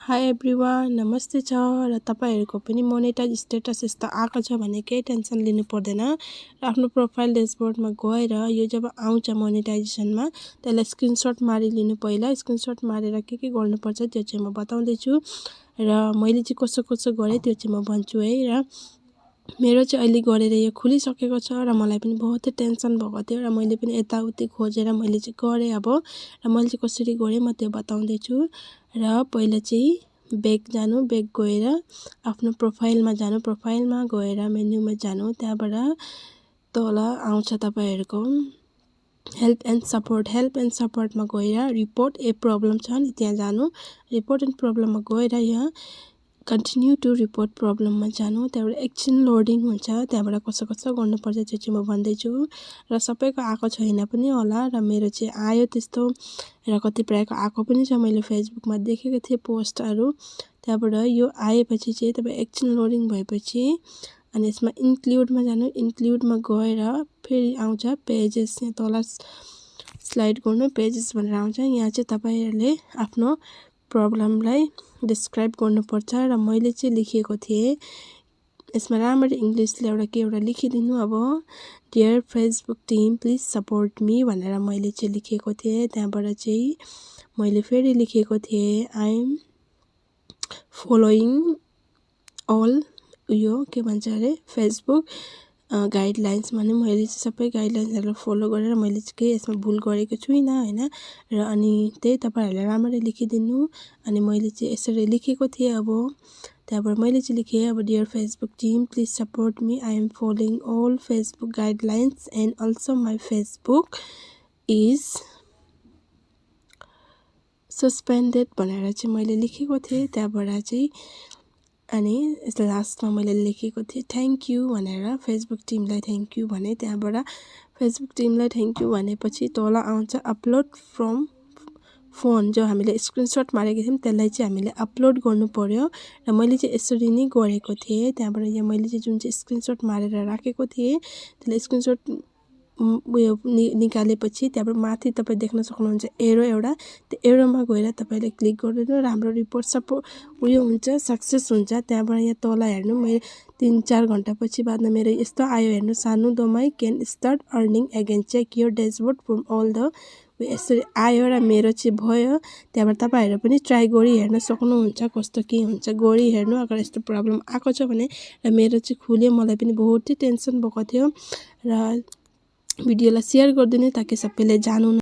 High everyone, नमस्ते छ र तपाईहरुको पनि मोनेटाइज स्टेटस यस्तो आएको छ भने केही टेन्सन लिनु पर्दैन। र आफ्नो प्रोफाइल ड्याशबोर्डमा गएर यो जब आउँछ मोनेटाइजेसनमा त्यसलाई स्क्रिनशट मारिलिनु। पहिला स्क्रिनशट मारेर के गर्नुपर्छ त्यो चाहिँ म बताउँदै छु र मैले चाहिँ कसो कसो गरे त्यो चाहिँ म भन्छु है। र मेरो चाहिँ अहिले गरेर यो खुलिसकेको छ र मलाई पनि बहुत टेन्सन भएको थियो र मैले पनि यताउति खोजेर मैले चाहिँ गरे अब। र मैले चाहिँ कसरी गरे म त्यो बताउँदै छु। र पहिला चाहिँ ब्याक जानु, ब्याक गएर आफ्नो प्रोफाइलमा जानु, प्रोफाइलमा गएर मेन्युमा जानु, त्यहाँबाट तल आउँछ तपाईहरुको हेल्प एन्ड सपोर्टमा गएर रिपोर्ट ए प्रब्लम छ नि त्यहाँ जानु। रिपोर्ट एन्ड प्रब्लममा गएर यहाँ कन्टिन्यू टु रिपोर्ट प्रब्लममा जानु। त्यहाँबाट एकछिन लोडिङ हुन्छ, त्यहाँबाट कसो कसो गर्नुपर्छ त्यो चाहिँ म भन्दैछु। र सबैको आएको छैन पनि होला र मेरो चाहिँ आयो त्यस्तो र कतिपयको आएको पनि छ। मैले फेसबुकमा देखेको थिएँ पोस्टहरू। त्यहाँबाट यो आएपछि चाहिँ तपाईँ एकछिन लोडिङ भएपछि अनि यसमा इन्क्लुडमा जानु। इन्क्लुडमा गएर फेरि आउँछ पेजेस, यहाँ तल स्लाइड गर्नु, पेजेस भनेर आउँछ। यहाँ चाहिँ तपाईहरुले आफ्नो प्रब्लमलाई डिस्क्राइब गर्नुपर्छ र मैले चाहिँ लेखेको थिएँ यसमा राम्ररी इङ्ग्लिसले एउटा लेखिदिनु। अब dear Facebook team please support me भनेर मैले चाहिँ लेखेको थिएँ। त्यहाँबाट चाहिँ मैले फेरि लेखेको थिएँ आई एम फलोइङ अल यो के भन्छ अरे फेसबुक गाइडलाइन्स भने मैले चाहिँ सबै गाइडलाइन्सहरु फलो गरेर मैले चाहिँ केही यसमा भुल गरेको छुइनँ हैन। र अनि त्यही तपाईहरुले राम्ररी लेखिदिनु। अनि मैले चाहिँ यसरी लेखेको थिएँ। अब त्यहाँबाट मैले चाहिँ लेखेँ अब dear Facebook team please support me, I am following all Facebook guidelines and also my Facebook is suspended भनेर चाहिँ मैले लेखेको थिएँ। त्यहाँबाट चाहिँ अनि लास्टमा मैले लेखेको थिएँ थ्याङ्क यू भनेर, फेसबुक टिमलाई थ्याङ्क यू भने। त्यहाँबाट फेसबुक टिमलाई थ्याङ्क यू भनेपछि तल आउँछ अपलोड फ्रम फोन, जो हामीले स्क्रिनशट मारेको थियौँ त्यसलाई चाहिँ हामीले अपलोड गर्नु पर्यो। र मैले चाहिँ यसरी नै गरेको थिएँ। त्यहाँबाट यहाँ मैले चाहिँ जुन चाहिँ स्क्रिनशट मारेर राखेको थिएँ त्यसलाई स्क्रिनशट उयो निकालेपछि त्यहाँबाट माथि तपाईँ देख्न सक्नुहुन्छ एरो एउटा, त्यो एरोमा गएर तपाईले क्लिक गरिदिनु र हाम्रो रिपोर्ट उयो हुन्छ, सक्सेस हुन्छ। त्यहाँबाट यहाँ तल हेर्नु, मैले 3-4 घण्टापछि बादमा मेरो यस्तो आयो हेर्नु, Sanu Damai can start earning again, check your dashboard from all the, यसरी आयो र मेरो चाहिँ भयो। त्यहाँबाट तपाईहरु पनि ट्राई गरी हेर्न सक्नुहुन्छ कस्तो के हुन्छ, गरी हेर्नु अगर यस्तो प्रब्लम आएको छ भने। र मेरो चाहिँ खुल्यो, मलाई पनि बहुत टेन्सन भएको थियो। र भिडियोलाई शेयर गरिदिनु ताकि सबैले जानु।